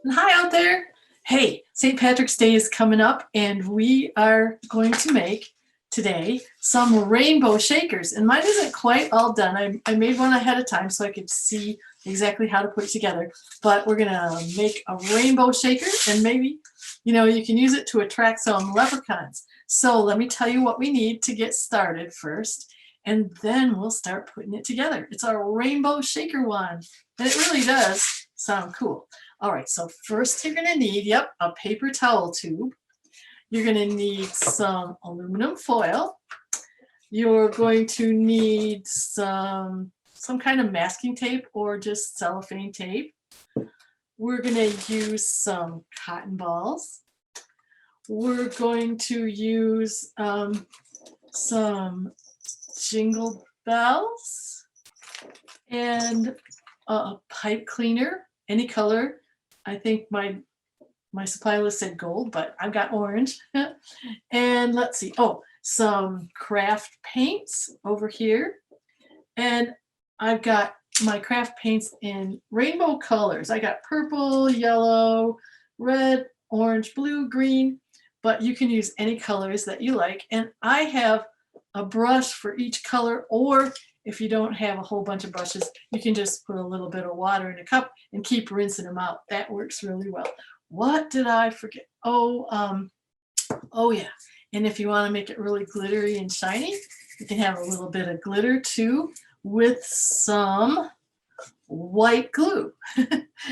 And hi out there. Hey, St. Patrick's Day is coming up, and we are going to make today some rainbow shakers. And mine isn't quite all done. I made one ahead of time so I could see exactly how to put it together. But we're going to make a rainbow shaker, and maybe, you can use it to attract some leprechauns. So let me tell you what we need to get started first, and then we'll start putting it together. It's our rainbow shaker wand, and it really does sound cool. All right, so first you're gonna need, yep, a paper towel tube. You're gonna need some aluminum foil. You're going to need some kind of masking tape or just cellophane tape. We're gonna use some cotton balls. We're going to use some jingle bells and a pipe cleaner, any color. I think my supply list said gold, but I've got orange. And let's see, some craft paints over here. And I've got my craft paints in rainbow colors. I got purple, yellow, red, orange, blue, green, but you can use any colors that you like. And I have a brush for each color, or if you don't have a whole bunch of brushes, you can just put a little bit of water in a cup and keep rinsing them out. That works really well. What did I forget? Oh yeah. And if you want to make it really glittery and shiny, you can have a little bit of glitter too with some white glue.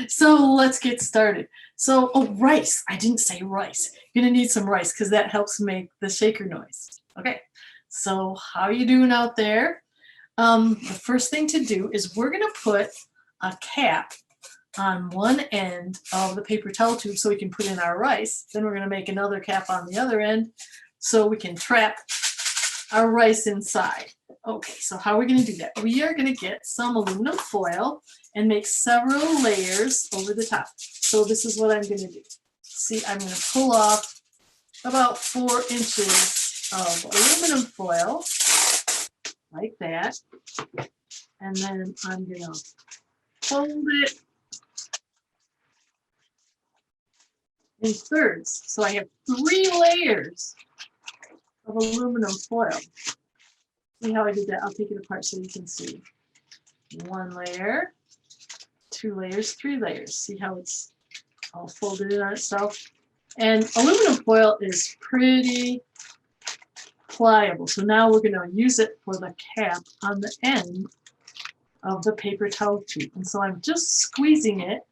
So let's get started. So, rice. I didn't say rice. You're going to need some rice because that helps make the shaker noise. Okay. So how you doing out there? The first thing to do is we're going to put a cap on one end of the paper towel tube so we can put in our rice. Then we're going to make another cap on the other end so we can trap our rice inside. Okay, so how are we going to do that? We are going to get some aluminum foil and make several layers over the top. So this is what I'm going to do. See, I'm going to pull off about 4 inches of aluminum foil like that, and then I'm gonna fold it in thirds. So I have 3 layers of aluminum foil. See how I did that? I'll take it apart so you can see. 1 layer, 2 layers, 3 layers. See how it's all folded in on itself? And aluminum foil is pretty pliable. So now we're going to use it for the cap on the end of the paper towel tube. And so I'm just squeezing it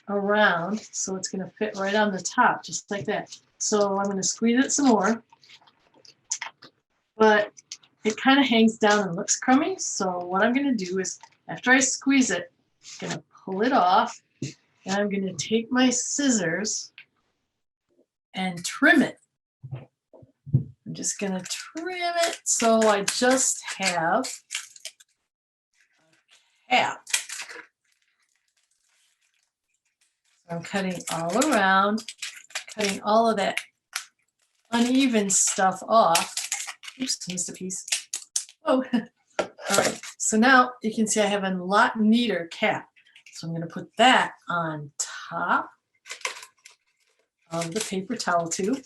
around so it's going to fit right on the top, just like that. So I'm going to squeeze it some more, but it kind of hangs down and looks crummy. So what I'm going to do is, after I squeeze it, I'm going to pull it off, and I'm going to take my scissors and trim it. I'm just going to trim it so I just have a cap. So I'm cutting all around, cutting all of that uneven stuff off. Oops, missed a piece. Oh, all right. So now you can see I have a lot neater cap. So I'm going to put that on top of the paper towel tube.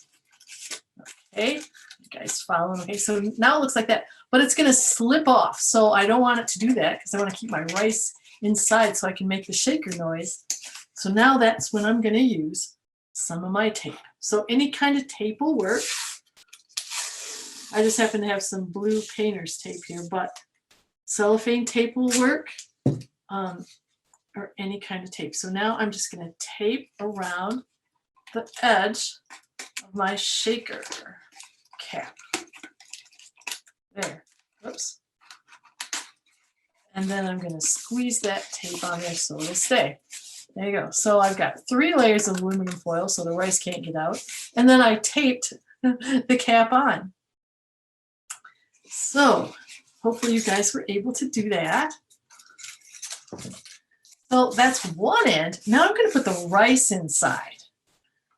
Okay, you guys following? Okay, so now it looks like that, but it's going to slip off. So I don't want it to do that because I want to keep my rice inside so I can make the shaker noise. So now that's when I'm going to use some of my tape. So any kind of tape will work. I just happen to have some blue painter's tape here, but cellophane tape will work, or any kind of tape. So now I'm just going to tape around the edge of my shaker cap. There. Whoops. And then I'm going to squeeze that tape on there so it'll stay. There you go. So I've got 3 layers of aluminum foil so the rice can't get out. And then I taped the cap on. So hopefully you guys were able to do that. So that's one end. Now I'm going to put the rice inside.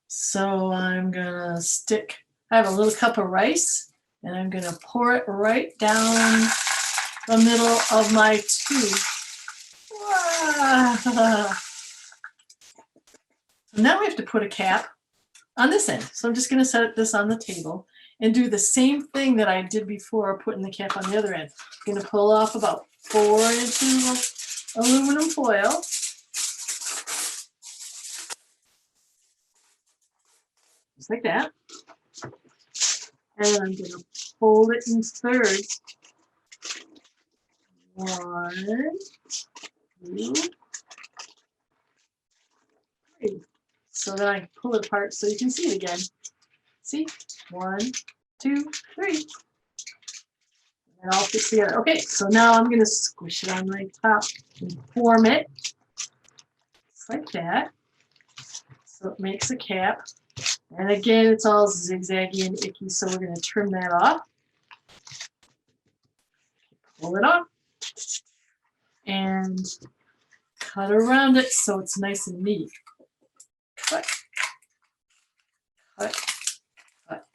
So I'm going to I have a little cup of rice, and I'm going to pour it right down the middle of my tube. Wow. So now we have to put a cap on this end. So I'm just going to set this on the table and do the same thing that I did before, putting the cap on the other end. I'm going to pull off about 4 inches of aluminum foil. Just like that. And I'm going to fold it in thirds. 1, 2, 3. So then I pull it apart so you can see it again. See? 1, 2, 3. And all fits together. Okay, so now I'm going to squish it on my top and form it. Just like that. So it makes a cap. And again, it's all zigzaggy and icky, so we're going to trim that off. Pull it off. And cut around it so it's nice and neat. Cut. Cut. Cut.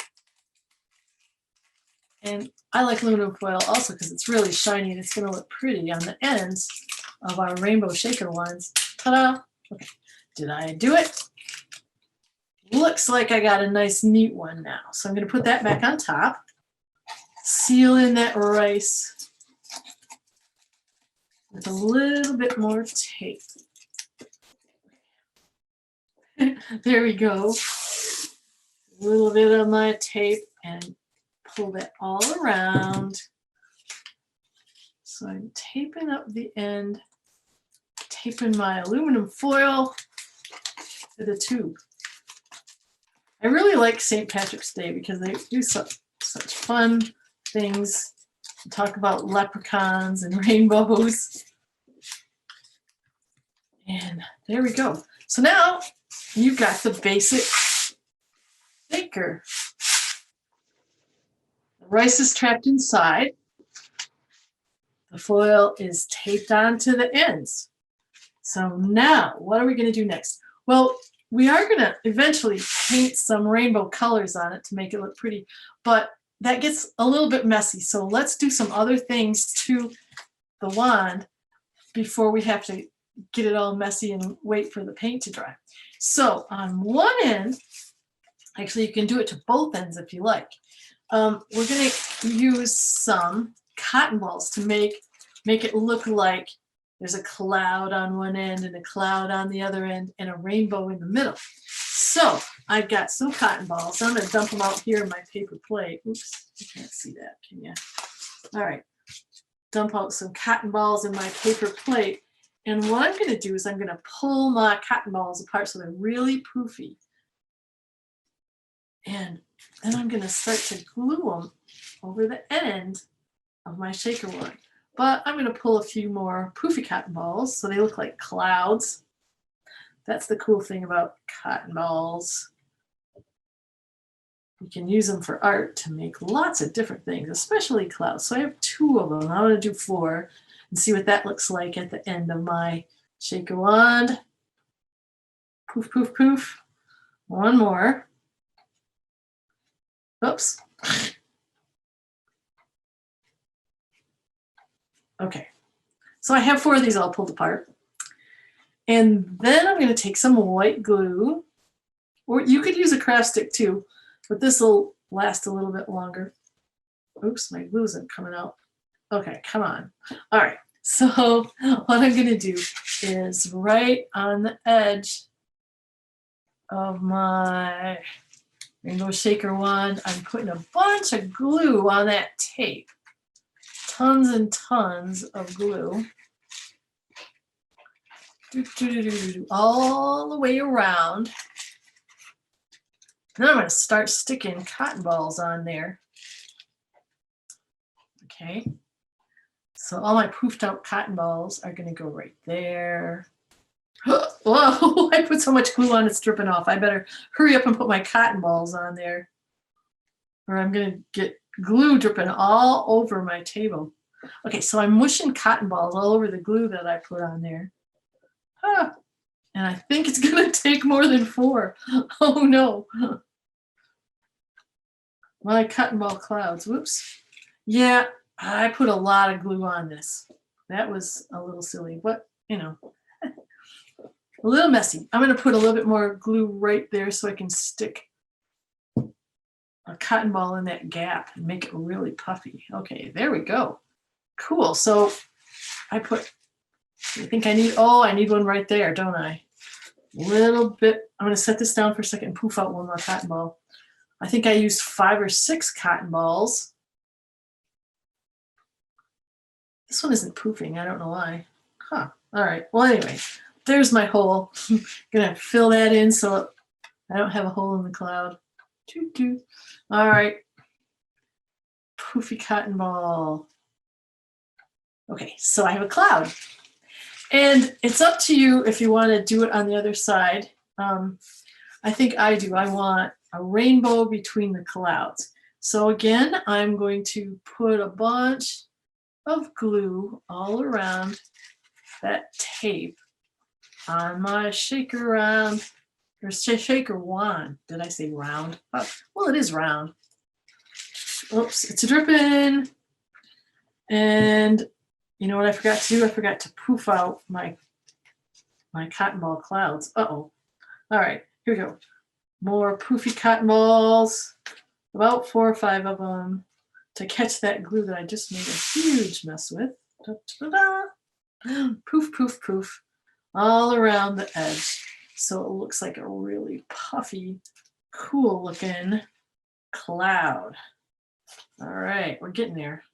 And I like aluminum foil also because it's really shiny and it's going to look pretty on the ends of our rainbow shaker wands. Ta-da! Okay, did I do it? Looks like I got a nice neat one now. So I'm going to put that back on top. Seal in that rice with a little bit more tape. There we go. A little bit of my tape and pull that all around. So I'm taping up the end, taping my aluminum foil to the tube. I really like St. Patrick's Day because they do such fun things. Talk about leprechauns and rainbows. And there we go. So now you've got the basic shaker. The rice is trapped inside. The foil is taped onto the ends. So now what are we going to do next? Well, we are going to eventually paint some rainbow colors on it to make it look pretty, but that gets a little bit messy. So let's do some other things to the wand before we have to get it all messy and wait for the paint to dry. So on one end, actually you can do it to both ends if you like. We're going to use some cotton balls to make it look like there's a cloud on one end and a cloud on the other end and a rainbow in the middle. So I've got some cotton balls. I'm going to dump them out here in my paper plate. Oops, you can't see that, can you? All right, dump out some cotton balls in my paper plate. And what I'm going to do is I'm going to pull my cotton balls apart so they're really poofy. And then I'm going to start to glue them over the end of my shaker wand. But I'm going to pull a few more poofy cotton balls so they look like clouds. That's the cool thing about cotton balls. You can use them for art to make lots of different things, especially clouds. So I have 2 of them. I'm going to do 4 and see what that looks like at the end of my shaker wand. Poof, poof, poof. 1 more. Oops. Okay, so I have 4 of these all pulled apart. And then I'm going to take some white glue, or you could use a craft stick too, but this will last a little bit longer. Oops, my glue isn't coming out. Okay, come on. All right, so what I'm going to do is right on the edge of my rainbow shaker wand, I'm putting a bunch of glue on that tape. Tons and tons of glue. All the way around. Then I'm going to start sticking cotton balls on there. Okay. So all my poofed out cotton balls are going to go right there. Whoa, I put so much glue on it's dripping off. I better hurry up and put my cotton balls on there, or I'm going to get glue dripping all over my table. Okay, so I'm mushing cotton balls all over the glue that I put on there. And I think it's going to take more than 4. Oh no. My cotton ball clouds. Whoops. Yeah, I put a lot of glue on this. That was a little silly, but you know. a little messy. I'm going to put a little bit more glue right there so I can stick a cotton ball in that gap and make it really puffy. Okay, there we go. Cool. So I think I need one right there, don't I? A little bit. I'm going to set this down for a second and poof out one more cotton ball. I think I used 5 or 6 cotton balls. This one isn't poofing. I don't know why. Huh. All right. Well, anyway, there's my hole. I'm going to fill that in so I don't have a hole in the cloud. Doo-doo. All right. Poofy cotton ball. Okay, so I have a cloud. And it's up to you if you want to do it on the other side. I think I do. I want a rainbow between the clouds. So again, I'm going to put a bunch of glue all around that tape on my shaker round, or shaker wand. Did I say round? Oh, well, it is round. Oops, it's dripping. And you know what I forgot to do? I forgot to poof out my cotton ball clouds. Uh-oh. All right, here we go. More poofy cotton balls, about 4 or 5 of them, to catch that glue that I just made a huge mess with. Da-da-da. Poof, poof, poof, all around the edge. So it looks like a really puffy, cool looking cloud. All right, we're getting there.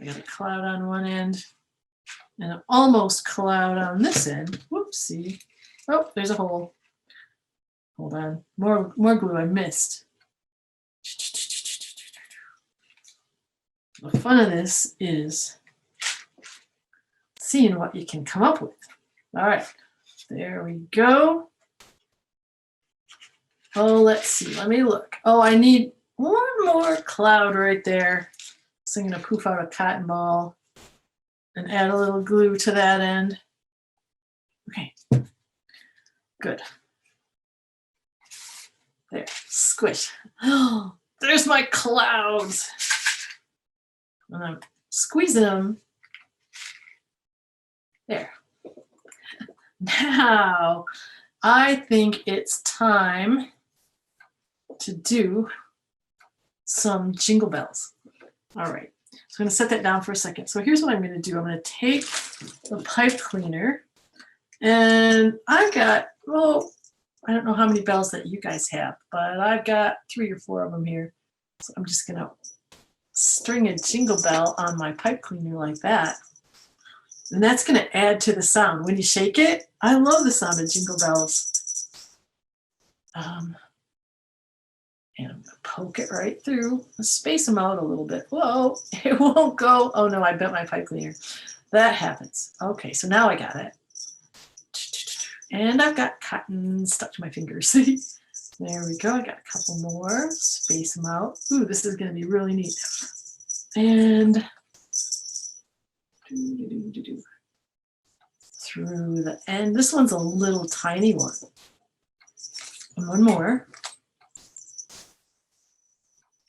I got a cloud on one end and an almost cloud on this end. Whoopsie. Oh, there's a hole. Hold on. More glue I missed. The fun of this is seeing what you can come up with. All right, there we go. Oh, let's see. Let me look. Oh, I need one more cloud right there. So I'm going to poof out a cotton ball and add a little glue to that end. Okay, good. There, squish. Oh, there's my clouds. And I'm squeezing them. There. Now, I think it's time to do some jingle bells. All right, so I'm going to set that down for a second. So here's what I'm going to do. I'm going to take the pipe cleaner, and I've got, well, I don't know how many bells that you guys have, but I've got 3 or 4 of them here. So I'm just going to string a jingle bell on my pipe cleaner like that. And that's going to add to the sound. When you shake it, I love the sound of jingle bells. And I'm going to poke it right through, space them out a little bit. Whoa, it won't go. Oh no, I bent my pipe cleaner. That happens. Okay, so now I got it. And I've got cotton stuck to my fingers. There we go. I got a couple more. Space them out. Ooh, this is going to be really neat. And through the end. This one's a little tiny one. And one more.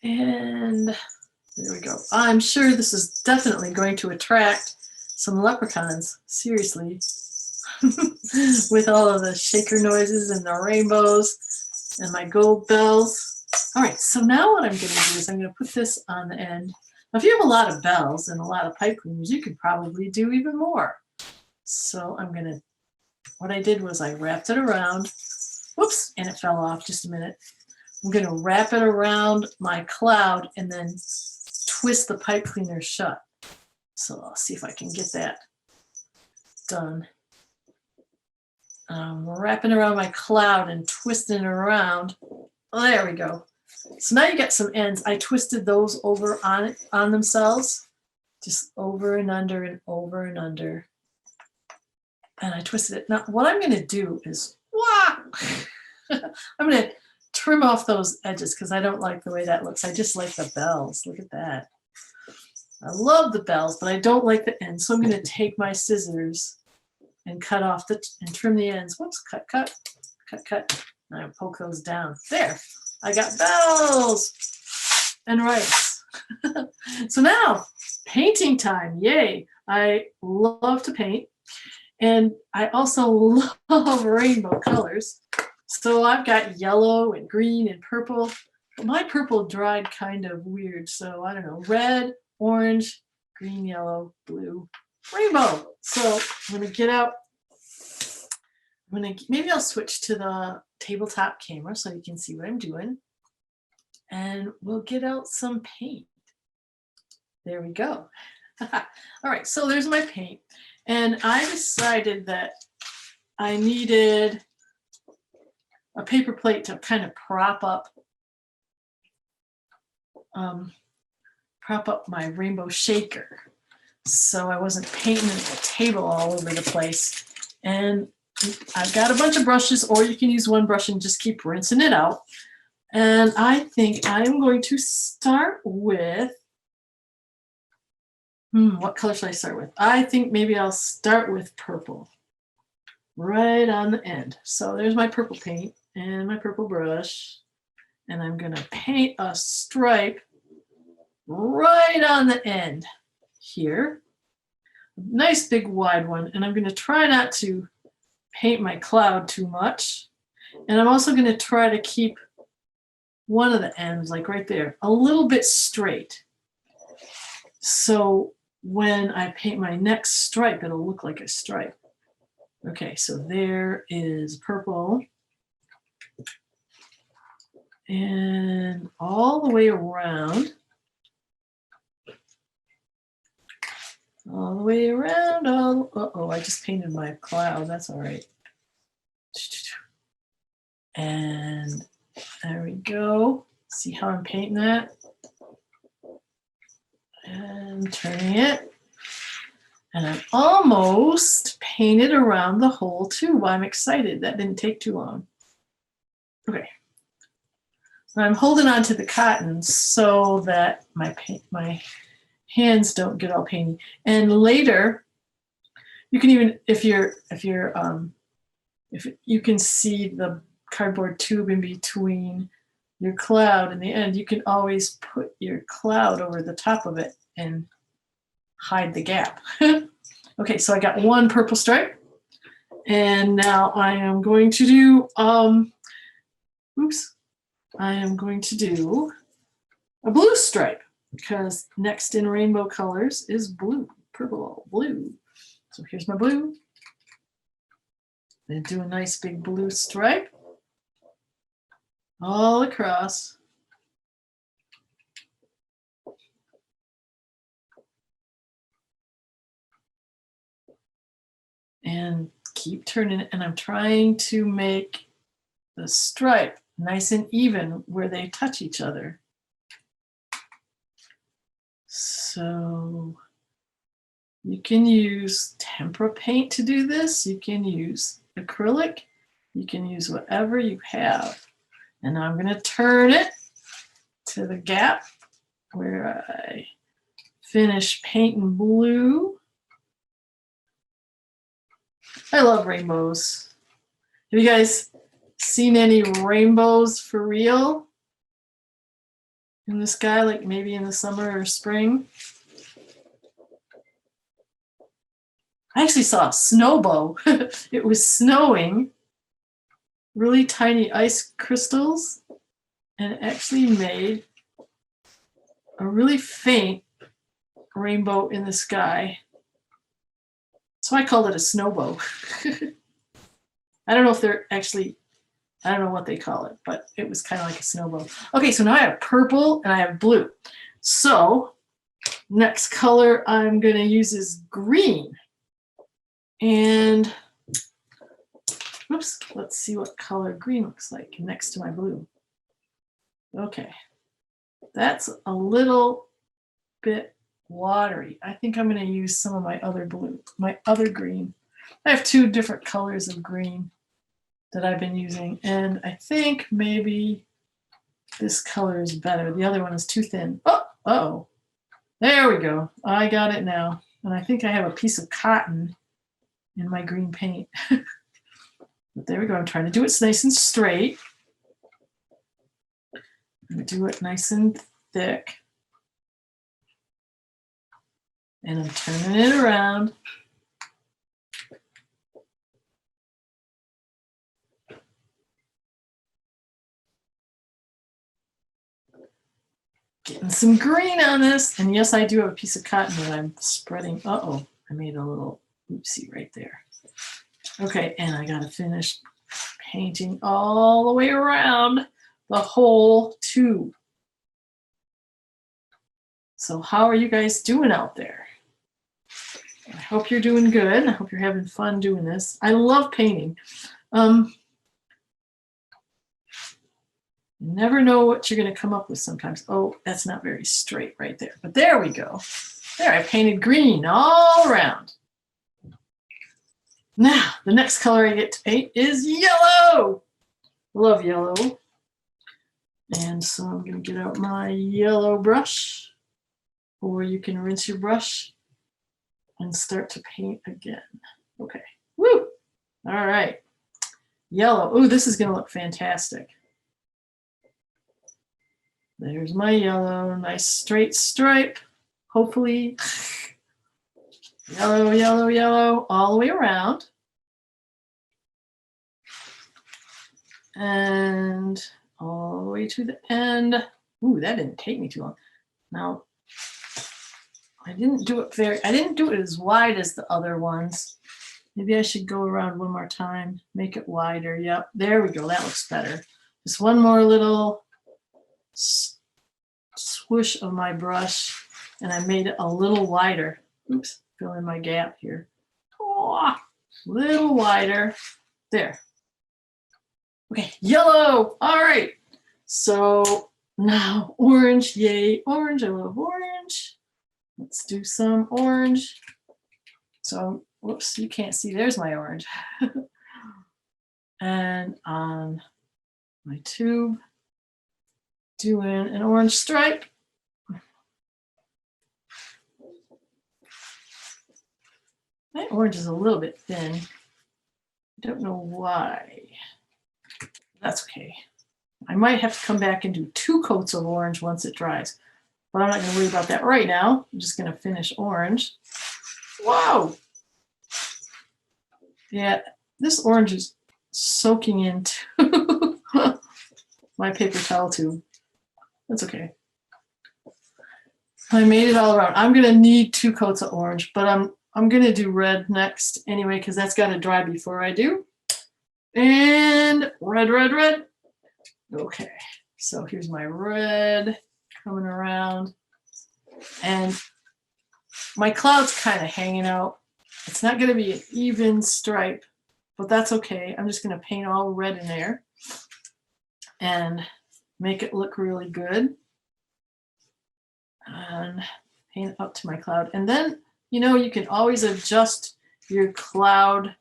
And there we go. I'm sure this is definitely going to attract some leprechauns. Seriously. With all of the shaker noises and the rainbows and my gold bells. All right, so now what I'm going to do is I'm going to put this on the end. Now, if you have a lot of bells and a lot of pipe cleaners, you could probably do even more. So I'm going to, what I did was I wrapped it around. Whoops, and it fell off. Just a minute. I'm going to wrap it around my cloud and then twist the pipe cleaner shut. So I'll see if I can get that done. Wrapping around my cloud and twisting it around. Oh, there we go. So now you got some ends. I twisted those over on themselves, just over and under and over and under. And I twisted it. Now what I'm going to do is, I'm going to trim off those edges because I don't like the way that looks. I just like the bells. Look at that. I love the bells, but I don't like the ends. So I'm going to take my scissors and cut off and trim the ends. Whoops, cut, cut, cut, cut. And I poke those down. There, I got bells and rice. So now, painting time, yay. I love to paint. And I also love rainbow colors. So I've got yellow and green and purple. But my purple dried kind of weird. So I don't know, red, orange, green, yellow, blue, rainbow. So I'm gonna get out. Maybe I'll switch to the tabletop camera so you can see what I'm doing. And we'll get out some paint. There we go. All right, so there's my paint. And I decided that I needed a paper plate to kind of prop up my rainbow shaker. So I wasn't painting the table all over the place. And I've got a bunch of brushes, or you can use one brush and just keep rinsing it out. And I think I'm going to start with, what color should I start with? I think maybe I'll start with purple, right on the end. So there's my purple paint and my purple brush. And I'm gonna paint a stripe right on the end here. Nice big wide one. And I'm gonna try not to paint my cloud too much. And I'm also gonna try to keep one of the ends, like right there, a little bit straight. So when I paint my next stripe, it'll look like a stripe. Okay, so there is purple. And all the way around. All the way around. Uh-oh, I just painted my cloud. That's all right. And there we go. See how I'm painting that? And turning it. And I'm almost painted around the whole tube. I'm excited. That didn't take too long. Okay. So I'm holding on to the cotton so that my hands don't get all painty. And later, you can even, if you can see the cardboard tube in between your cloud and the end, you can always put your cloud over the top of it and hide the gap. Okay, so I got one purple stripe, and now I am going to do, I am going to do a blue stripe, because next in rainbow colors is blue, purple, blue. So here's my blue. Then do a nice big blue stripe all across. And keep turning it, and I'm trying to make the stripe nice and even where they touch each other. So you can use tempera paint to do this. You can use acrylic. You can use whatever you have. And now I'm going to turn it to the gap where I finish painting blue. I love rainbows. Have you guys seen any rainbows for real in the sky, like maybe in the summer or spring? I actually saw a snowbow. It was snowing, really tiny ice crystals, and it actually made a really faint rainbow in the sky. So I called it a snowbow. I don't know if they're actually, I don't know what they call it, but it was kind of like a snowbow. Okay, so now I have purple and I have blue. So next color I'm going to use is green. And oops, let's see what color green looks like next to my blue. Okay, that's a little bit watery. I think I'm going to use some of my other blue, my other green. I have two different colors of green that I've been using, and I think maybe this color is better. The other one is too thin. Oh, uh-oh. There we go. I got it now. And I think I have a piece of cotton in my green paint. But there we go. I'm trying to do it nice and straight. I'm going to do it nice and thick. And I'm turning it around. Getting some green on this. And yes, I do have a piece of cotton that I'm spreading. Uh-oh, I made a little oopsie right there. Okay, and I gotta finish painting all the way around the whole tube. So how are you guys doing out there? I hope you're doing good. I hope you're having fun doing this. I love painting. You never know what you're going to come up with sometimes. Oh, that's not very straight right there. But there we go. There, I painted green all around. Now, the next color I get to paint is yellow. Love yellow. And so I'm going to get out my yellow brush. Or you can rinse your brush and start to paint again. Okay. Woo! All right. Yellow. Oh, this is going to look fantastic. There's my yellow. Nice straight stripe. Hopefully. Yellow, yellow, yellow, all the way around. And all the way to the end. Ooh, that didn't take me too long. Now, I didn't do it as wide as the other ones. Maybe I should go around one more time, make it wider. Yep, there we go. That looks better. Just one more little swoosh of my brush, and I made it a little wider. Oops, fill in my gap here. Oh, little wider. There. Okay, yellow. All right. So now orange. Yay, orange. I love orange. Let's do some orange. So, whoops, you can't see. There's my orange. And on my tube, doing an orange stripe. My orange is a little bit thin. I don't know why. That's okay. I might have to come back and do 2 coats of orange once it dries. But I'm not going to worry about that right now. I'm just going to finish orange. Whoa! Yeah, this orange is soaking into my paper towel tube. That's okay. I made it all around. I'm going to need 2 coats of orange, but I'm going to do red next anyway because that's got to dry before I do. And red, red, red. Okay, so here's my red coming around. And my cloud's kind of hanging out. It's not going to be an even stripe, but that's okay. I'm just going to paint all red in there and make it look really good. And paint up to my cloud. And then, you know, you can always adjust your cloud.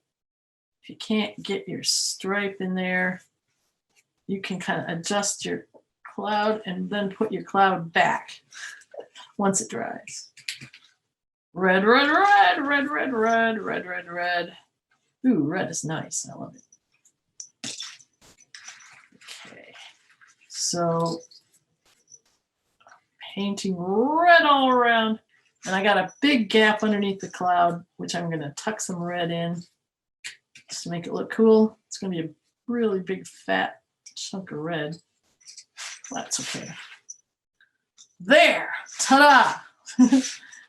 If you can't get your stripe in there, you can kind of adjust your cloud and then put your cloud back once it dries. Red, red, red, red, red, red, red, red, red. Ooh, red is nice. I love it. Okay, so painting red all around. And I got a big gap underneath the cloud, which I'm going to tuck some red in just to make it look cool. It's going to be a really big fat chunk of red. That's okay. There, ta-da!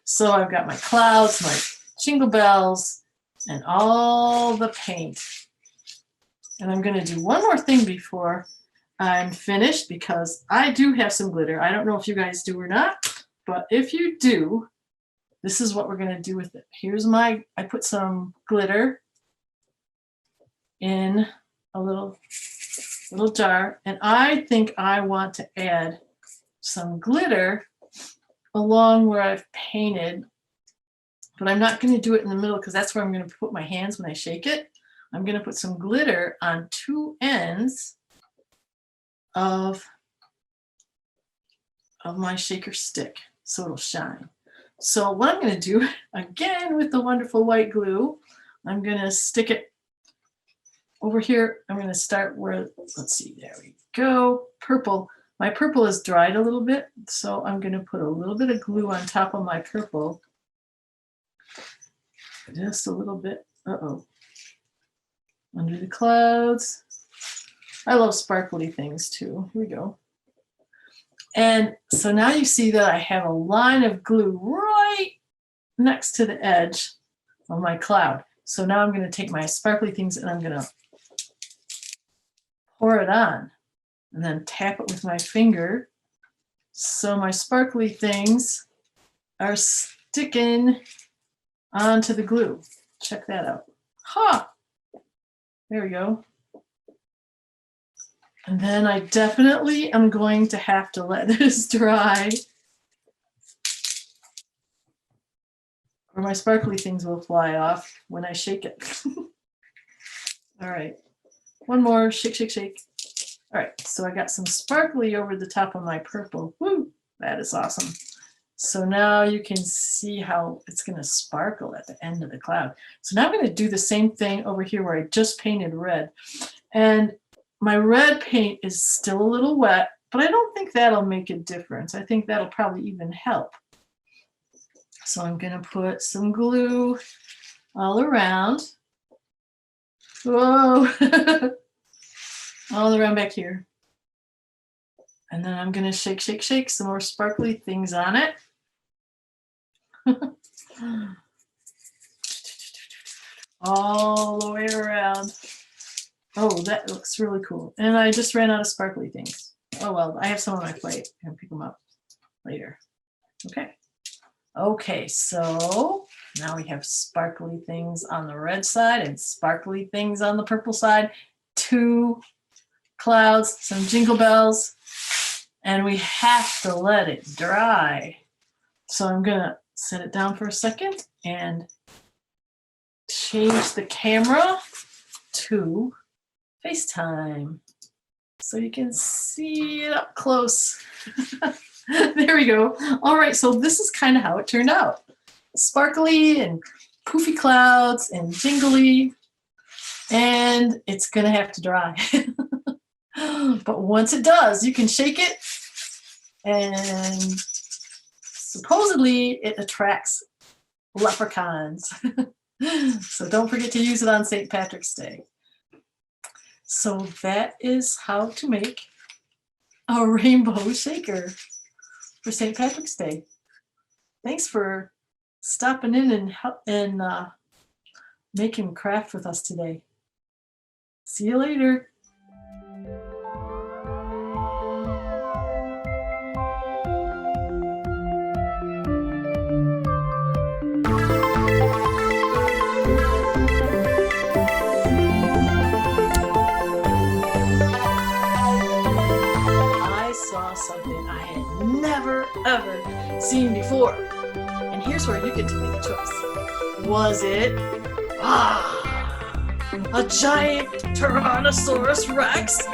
So I've got my clouds, my jingle bells, and all the paint. And I'm going to do one more thing before I'm finished because I do have some glitter. I don't know if you guys do or not, but if you do, this is what we're going to do with it. Here's I put some glitter in a little jar, and I think I want to add some glitter along where I've painted, but I'm not going to do it in the middle because that's where I'm going to put my hands when I shake it. I'm going to put some glitter on 2 ends of my shaker stick so it'll shine. So what I'm going to do, again with the wonderful white glue, I'm going to stick it over here. I'm going to start where, let's see, there we go, purple. My purple is dried a little bit, so I'm going to put a little bit of glue on top of my purple. Just a little bit, uh-oh, under the clouds. I love sparkly things too. Here we go. And so now you see that I have a line of glue right next to the edge of my cloud. So now I'm going to take my sparkly things and I'm going to pour it on and then tap it with my finger. So my sparkly things are sticking onto the glue. Check that out. Ha! There we go. And then I definitely am going to have to let this dry, or my sparkly things will fly off when I shake it. All right, one more, shake, shake, shake. All right, so I got some sparkly over the top of my purple. Woo, that is awesome. So now you can see how it's gonna sparkle at the end of the cloud. So now I'm gonna do the same thing over here where I just painted red. And my red paint is still a little wet, but I don't think that'll make a difference. I think that'll probably even help. So I'm gonna put some glue all around. Whoa, all around back here. And then I'm gonna shake, shake, shake some more sparkly things on it. All the way around. Oh, that looks really cool. And I just ran out of sparkly things. Oh, well, I have some on my plate. I can pick them up later. Okay. Okay, so now we have sparkly things on the red side and sparkly things on the purple side. 2 clouds, some jingle bells, and we have to let it dry. So I'm gonna set it down for a second and change the camera to FaceTime so you can see it up close. There we go. All right, so this is kind of how it turned out. Sparkly and poofy clouds and jingly, and it's gonna have to dry. But once it does, you can shake it, and supposedly it attracts leprechauns. So don't forget to use it on St. Patrick's Day. So that is how to make a rainbow shaker for St. Patrick's Day. Thanks for stopping in and making craft with us today. See you later. Something I had never ever seen before. And here's where you get to make a choice. Was it a giant Tyrannosaurus Rex?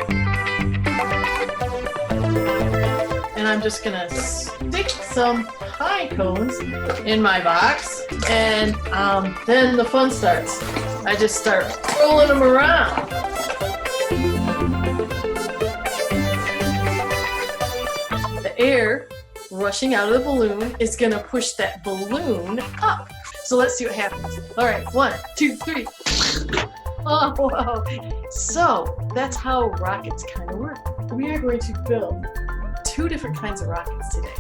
And I'm just gonna stick some pine cones in my box, and then the fun starts. I just start rolling them around. Air rushing out of the balloon is going to push that balloon up. So let's see what happens. All right, 1, 2, 3. Oh, wow. So that's how rockets kind of work. We are going to build 2 different kinds of rockets today.